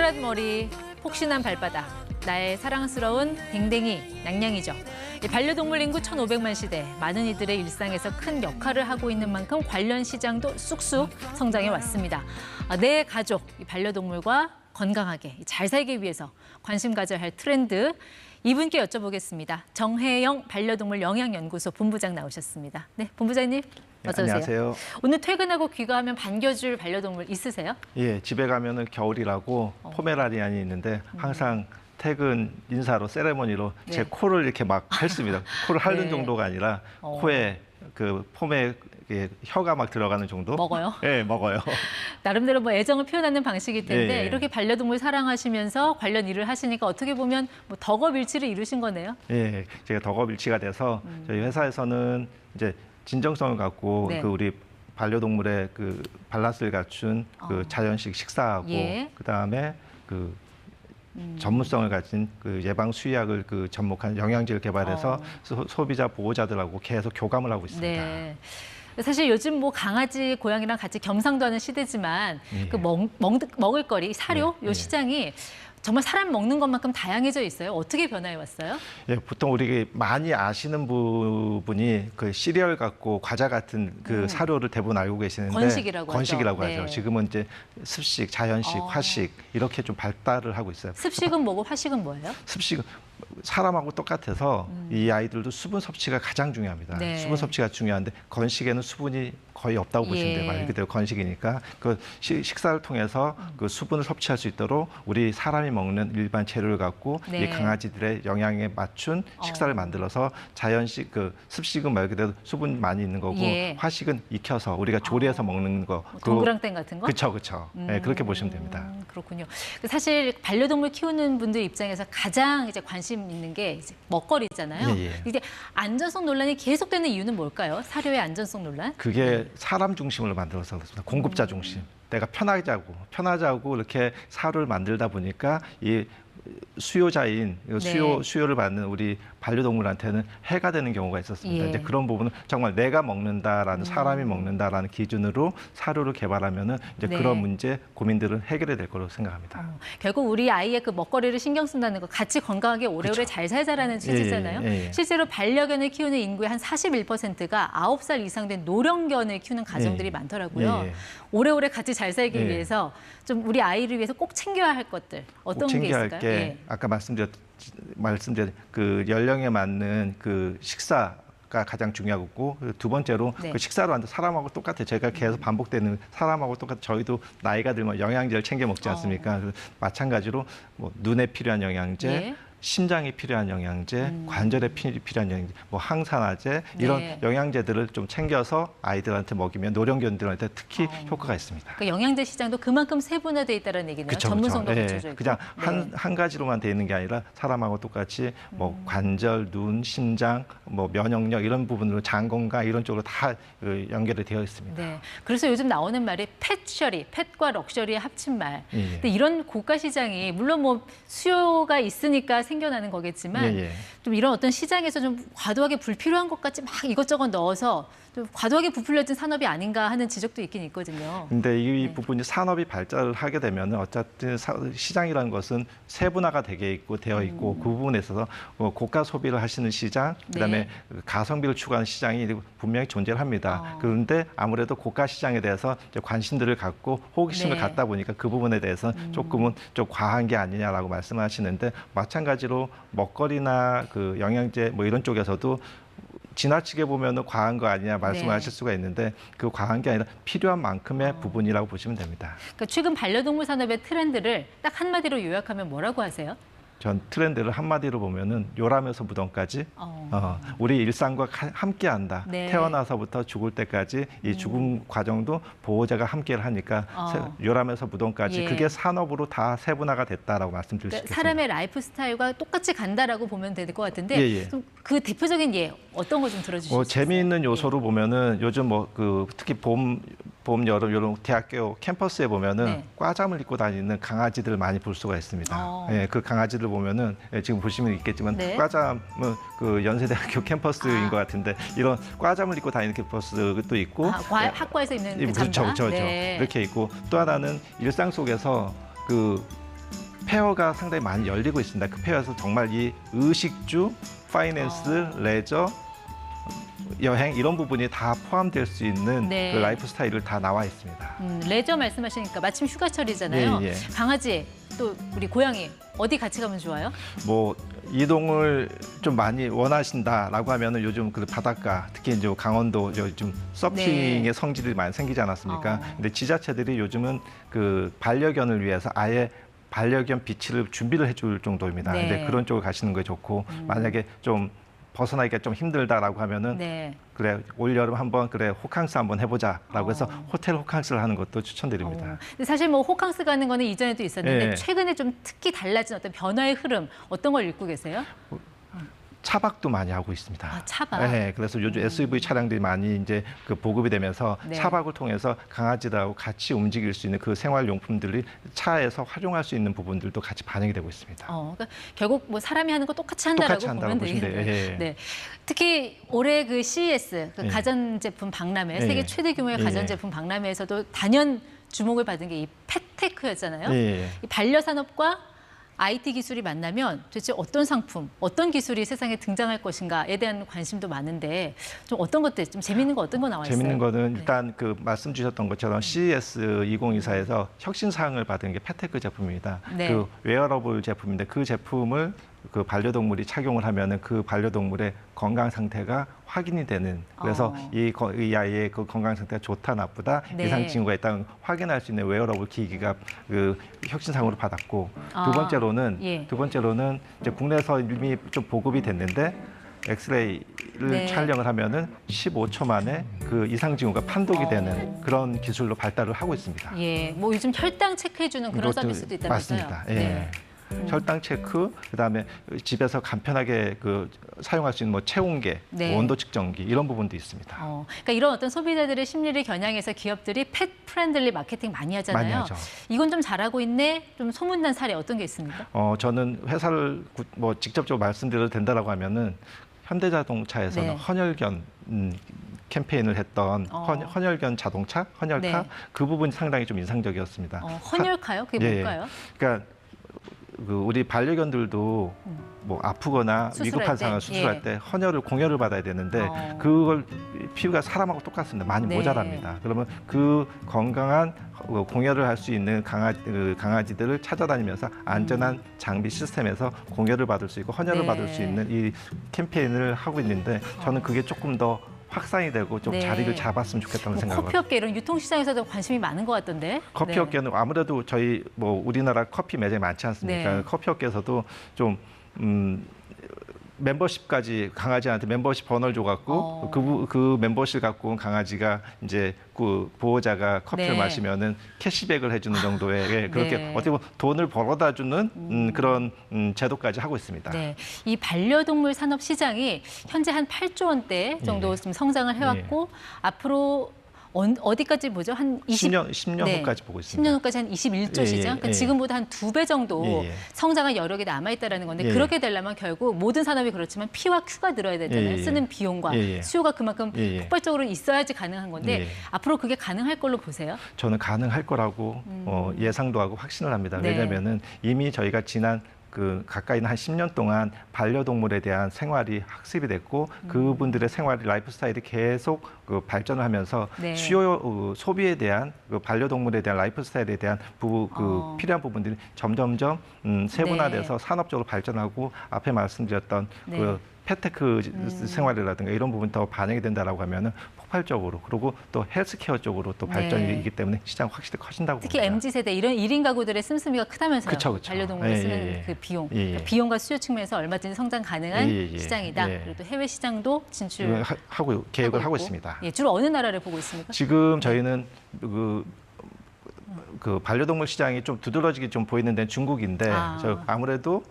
동그란 머리, 폭신한 발바닥, 나의 사랑스러운 댕댕이, 냥냥이죠. 반려동물 인구 1,500만 시대, 많은 이들의 일상에서 큰 역할을 하고 있는 만큼 관련 시장도 쑥쑥 성장해 왔습니다. 내 가족, 반려동물과 건강하게 잘 살기 위해서 관심 가져야 할 트렌드, 이분께 여쭤보겠습니다. 정혜영 반려동물 영양연구소 본부장 나오셨습니다. 네, 본부장님 어서 오세요. 안녕하세요. 오늘 퇴근하고 귀가하면 반겨줄 반려동물 있으세요? 예, 집에 가면은 겨울이라고 포메라니안이 있는데 항상 퇴근 인사로 세레머니로 네. 제 코를 이렇게 막 핥습니다. 코를 핥는 네. 정도가 아니라 코에 그 폼에 혀가 막 들어가는 정도? 먹어요? 네, 먹어요. 나름대로 뭐 애정을 표현하는 방식일 텐데 예. 이렇게 반려동물 사랑하시면서 관련 일을 하시니까 어떻게 보면 뭐 덕업일치를 이루신 거네요. 예, 제가 덕업일치가 돼서 저희 회사에서는 이제 진정성을 갖고 네. 그 우리 반려동물의 그 밸런스를 갖춘 그 자연식 식사하고 예. 그다음에 그 전문성을 가진 그 예방 수의학을 그 접목한 영양제를 개발해서 소비자 보호자들하고 계속 교감을 하고 있습니다. 네. 사실 요즘 뭐 강아지, 고양이랑 같이 겸상도 하는 시대지만 예. 그 먹을거리, 사료, 예. 요 시장이 정말 사람 먹는 것만큼 다양해져 있어요. 어떻게 변화해 왔어요? 예, 보통 우리 많이 아시는 부분이 그 시리얼 같고 과자 같은 그 사료를 대부분 알고 계시는데 건식이라고 하죠. 하죠. 네. 지금은 이제 습식, 자연식, 화식 이렇게 좀 발달을 하고 있어요. 습식은 뭐고 화식은 뭐예요? 습식은 사람하고 똑같아서 이 아이들도 수분 섭취가 가장 중요합니다. 네. 수분 섭취가 중요한데 건식에는 수분이 거의 없다고 보시면 돼요. 말 그대로 건식이니까 그 식사를 통해서 그 수분을 섭취할 수 있도록 우리 사람이 먹는 일반 재료를 갖고 네. 이 강아지들의 영양에 맞춘 식사를 만들어서 자연식 그 습식은 말 그대로 수분 많이 있는 거고 예. 화식은 익혀서 우리가 조리해서 먹는 거. 뭐 동그랑땡 같은 거? 그렇죠. 네, 그렇게 보시면 됩니다. 그렇군요. 사실 반려동물 키우는 분들 입장에서 가장 이제 관심 있는 게 이제 먹거리잖아요. 예, 예. 이게 안전성 논란이 계속되는 이유는 뭘까요? 사료의 안전성 논란? 그게 사람 중심으로 만들어서 그렇습니다. 공급자 중심. 내가 편하자고 이렇게 사료를 만들다 보니까 이 수요자인 수요를 받는 우리 반려동물한테는 해가 되는 경우가 있었습니다. 예. 이제 그런 부분은 정말 내가 먹는다라는 사람이 먹는다라는 기준으로 사료를 개발하면은 이제 네. 그런 문제 고민들은 해결이 될 거라고 생각합니다. 결국 우리 아이의 그 먹거리를 신경 쓴다는 거 같이 건강하게 오래오래 잘 살자라는 취지잖아요. 예. 실제로 반려견을 키우는 인구의 한 41%가 9살 이상 된 노령견을 키우는 가정들이 예. 많더라고요. 예. 오래오래 같이 잘 살기 예. 위해서 좀 우리 아이를 위해서 꼭 챙겨야 할 것들 어떤 꼭 게 챙겨야 있을까요? 할 게 예. 아까 말씀드린 그 연령에 맞는 그 식사가 가장 중요하고 두 번째로 네. 그 식사로 하는데 사람하고 똑같아요. 제가 계속 반복되는 사람하고 똑같아. 저희도 나이가 들면 영양제를 챙겨 먹지 않습니까? 그래서 마찬가지로 뭐 눈에 필요한 영양제. 예. 심장에 필요한 영양제, 관절에 필요한 영양제, 뭐 항산화제 이런 네. 영양제들을 좀 챙겨서 아이들한테 먹이면 노령견들한테 특히 효과가 있습니다. 그 영양제 시장도 그만큼 세분화돼 있다는 얘기네요. 그쵸, 전문성도 그쵸. 갖춰져 있고. 그냥 네. 한 가지로만 돼 있는 게 아니라 사람하고 똑같이 뭐 관절, 눈, 심장, 뭐 면역력 이런 부분으로 장 건강 이런 쪽으로 다 연결이 되어 있습니다. 네. 그래서 요즘 나오는 말이 펫셔리, 펫과 럭셔리의 합친말. 예. 근데 이런 고가 시장이 물론 뭐 수요가 있으니까 생겨나는 거겠지만 예. 좀 이런 어떤 시장에서 좀 과도하게 불필요한 것 같이 막 이것저것 넣어서 좀 과도하게 부풀려진 산업이 아닌가 하는 지적도 있긴 있거든요. 근데 이 네. 부분이 산업이 발달을 하게 되면 어쨌든 시장이라는 것은 세분화가 되게 되어 있고 그 부분에 있어서 고가 소비를 하시는 시장, 그다음에 가성비를 추구하는 시장이 분명히 존재를 합니다. 그런데 아무래도 고가 시장에 대해서 이제 관심들을 갖고 호기심을 네. 갖다 보니까 그 부분에 대해서 조금은 좀 과한 게 아니냐라고 말씀하시는데 마찬가지로 먹거리나 그 영양제 뭐 이런 쪽에서도 지나치게 보면은 과한 거 아니냐 말씀하실 수가 있는데 그 과한 게 아니라 필요한 만큼의 부분이라고 보시면 됩니다. 그러니까 최근 반려동물 산업의 트렌드를 딱 한마디로 요약하면 뭐라고 하세요? 전 트렌드를 한마디로 보면은 요람에서 무덤까지 우리 일상과 함께한다. 네. 태어나서부터 죽을 때까지 이 죽음 과정도 보호자가 함께를 하니까 요람에서 무덤까지 예. 그게 산업으로 다 세분화가 됐다라고 말씀드릴 수 그러니까 있겠습니다. 사람의 라이프 스타일과 똑같이 간다라고 보면 될 것 같은데 예. 좀 그 대표적인 예 어떤 거 좀 들어주실 수 있어요? 재미있는 요소로 보면은 요즘 뭐 그 특히 봄, 여름 이런 대학교 캠퍼스에 보면은 과잠을 입고 다니는 강아지들을 많이 볼 수가 있습니다. 예, 그 강아지들 보면은 지금 보시면 있겠지만 과잠은 그 연세대학교 캠퍼스인 것 같은데 이런 과잠을 입고 다니는 캠퍼스도 있고 학과에서 입는 그 그렇죠. 잠바? 네. 이렇게 있고 또 하나는 일상 속에서 그 페어가 상당히 많이 열리고 있습니다. 그 페어에서 정말 이 의식주, 파이낸스, 레저, 여행 이런 부분이 다 포함될 수 있는 네. 그 라이프 스타일을 다 나와 있습니다. 레저 말씀하시니까 마침 휴가철이잖아요. 예, 예. 강아지 또 우리 고양이 어디 같이 가면 좋아요? 뭐 이동을 좀 많이 원하신다라고 하면은 요즘 그 바닷가 특히 이제 강원도 요즘 서핑의 네. 성지들이 많이 생기지 않았습니까? 근데 지자체들이 요즘은 그 반려견을 위해서 아예 반려견 비치를 준비를 해줄 정도입니다. 네. 근데 그런 쪽을 가시는 게 좋고 만약에 좀 벗어나기가 좀 힘들다라고 하면은 네. 그래 올 여름 한번 그래 호캉스 한번 해보자라고 해서 호텔 호캉스를 하는 것도 추천드립니다. 근데 사실 뭐 호캉스 가는 거는 이전에도 있었는데 예. 최근에 좀 특히 달라진 어떤 변화의 흐름 어떤 걸 읽고 계세요? 차박도 많이 하고 있습니다. 아, 차박. 네, 그래서 요즘 SUV 차량들이 많이 이제 그 보급이 되면서 네. 차박을 통해서 강아지들하고 같이 움직일 수 있는 그 생활용품들이 차에서 활용할 수 있는 부분들도 같이 반영이 되고 있습니다. 그러니까 결국 뭐 사람이 하는 거 똑같이 한다라고 똑같이 한다고 보면 보시면 되겠네요. 돼요. 예. 네. 특히 올해 그 CES 그 예. 가전제품 박람회 예. 세계 최대 규모의 예. 가전제품 박람회에서도 단연 주목을 받은 게 이 펫테크였잖아요. 예. 이 반려산업과 IT 기술이 만나면 도대체 어떤 상품, 어떤 기술이 세상에 등장할 것인가에 대한 관심도 많은데 좀 어떤 것들, 좀 재밌는 거 어떤 거 나와 있어요? 재밌는 거는 네. 일단 그 말씀 주셨던 것처럼 CES 2024에서 혁신상을 받은 게 펫테크 제품입니다. 네. 그 웨어러블 제품인데 그 제품을 그 반려동물이 착용을 하면은 그 반려동물의 건강 상태가 확인이 되는 그래서 이 아이의 그 건강 상태가 좋다 나쁘다 네. 이상 징후가 있다는 확인할 수 있는 웨어러블 기기가 그 혁신상으로 받았고 예. 두 번째로는 이제 국내에서 이미 좀 보급이 됐는데 엑스레이를 네. 촬영을 하면은 15초 만에 그 이상 징후가 판독이 되는 그런 기술로 발달을 하고 있습니다. 예, 뭐 요즘 혈당 체크해주는 그런 이것도 서비스도 있다면서요? 맞습니다. 예. 네. 혈당 체크, 그다음에 집에서 간편하게 그 사용할 수 있는 뭐 체온계, 네. 뭐 온도 측정기 이런 부분도 있습니다. 그러니까 이런 어떤 소비자들의 심리를 겨냥해서 기업들이 펫 프렌들리 마케팅 많이 하잖아요. 많이 하죠. 이건 좀 잘하고 있네. 좀 소문난 사례 어떤 게 있습니까? 저는 회사를 뭐 직접적으로 말씀드려도 된다라고 하면은 현대자동차에서는 네. 헌혈견 캠페인을 했던 헌혈견 자동차, 헌혈카 네. 그 부분이 상당히 좀 인상적이었습니다. 헌혈카요? 그게 예. 뭘까요? 그러니까 그 우리 반려견들도 뭐 아프거나 수술할 위급한 때? 상황을 수술할 예. 때 공여를 받아야 되는데 그걸 피부가 사람하고 똑같습니다. 많이 네. 모자랍니다. 그러면 그 건강한 공여를 할 수 있는 강아지들을 찾아다니면서 안전한 장비 시스템에서 공여를 받을 수 있고 헌혈을 네. 받을 수 있는 이 캠페인을 하고 있는데 저는 그게 조금 더 확산이 되고 좀 네. 자리를 잡았으면 좋겠다는 뭐 생각을 커피업계 이런 유통시장에서도 관심이 많은 것 같던데. 커피 네. 업계는 아무래도 저희 뭐 우리나라 커피 매장이 많지 않습니까? 네. 커피 업계에서도 좀 멤버십까지 강아지한테 멤버십 번호를 줘갖고 그 멤버십 갖고 온 강아지가 이제 그 보호자가 커피를 네. 마시면은 캐시백을 해주는 정도의 예, 그렇게 네. 어떻게 보면 돈을 벌어다 주는 그런 제도까지 하고 있습니다. 네, 이 반려동물 산업 시장이 현재 한 8조 원대 정도 좀 성장을 해왔고 앞으로 어디까지 보죠? 한 10년 후까지 보고 있습니다. 10년 후까지 한 21조 예, 시장? 그러니까 예. 지금보다 한 2배 정도 예, 예. 성장한 여력이 남아있다는 건데 예. 그렇게 되려면 결국 모든 산업이 그렇지만 P와 Q가 늘어야 되잖아요. 예, 예. 쓰는 비용과 예, 예. 수요가 그만큼 예, 예. 폭발적으로 있어야지 가능한 건데 예. 앞으로 그게 가능할 걸로 보세요? 저는 가능할 거라고 예상도 하고 확신을 합니다. 네. 왜냐하면은 이미 저희가 지난 그 가까이 한 10년 동안 반려동물에 대한 생활이 학습이 됐고 그분들의 생활 라이프 스타일이 계속 그 발전을 하면서 네. 소비에 대한 그 반려동물에 대한 라이프 스타일에 대한 필요한 부분들이 점점점 세분화돼서 산업적으로 발전하고 앞에 말씀드렸던 네. 그 펫테크 생활이라든가 이런 부분 더 반영이 된다라고 하면은 폭발적으로 그리고 또 헬스케어 쪽으로 또 발전이기 때문에 시장 확실히 커진다고 특히 봅니다. MZ세대 이런 1인 가구들의 씀씀이가 크다면서요. 그쵸. 반려동물을 쓰는 예. 그 비용. 예. 그러니까 비용과 수요 측면에서 얼마든지 성장 가능한 예. 시장이다. 예. 그리고 또 해외 시장도 진출 하고 계획을 하고 있고. 있습니다. 예, 주로 어느 나라를 보고 있습니까? 지금 저희는 그 반려동물 시장이 좀 두드러지게 좀 보이는 데는 중국인데 아무래도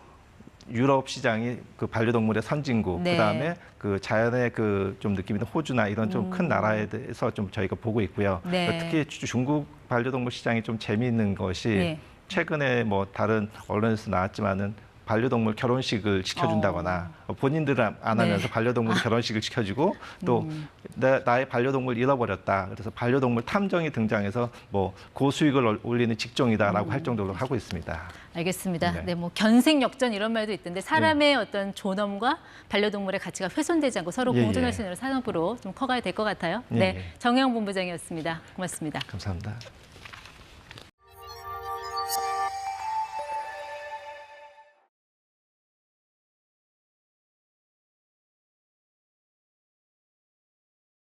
유럽 시장이 그 반려동물의 선진국, 네. 그다음에 그 자연의 그 좀 느낌이 있는 호주나 이런 좀 큰 나라에 대해서 좀 저희가 보고 있고요. 네. 특히 중국 반려동물 시장이 좀 재미있는 것이 네. 최근에 뭐 다른 언론에서 나왔지만은 반려동물 결혼식을 시켜준다거나 본인들은 안 하면서 반려동물 결혼식을 시켜주고 또 나의 반려동물 잃어버렸다. 그래서 반려동물 탐정이 등장해서 뭐 고수익을 올리는 직종이다라고 할 정도로 하고 있습니다. 알겠습니다. 네, 뭐 견생역전 이런 말도 있던데 사람의 어떤 존엄과 반려동물의 가치가 훼손되지 않고 서로 공존할 수 있는 산업으로 좀 커가야 될 것 같아요. 네, 정혜영 본부장이었습니다. 고맙습니다. 감사합니다.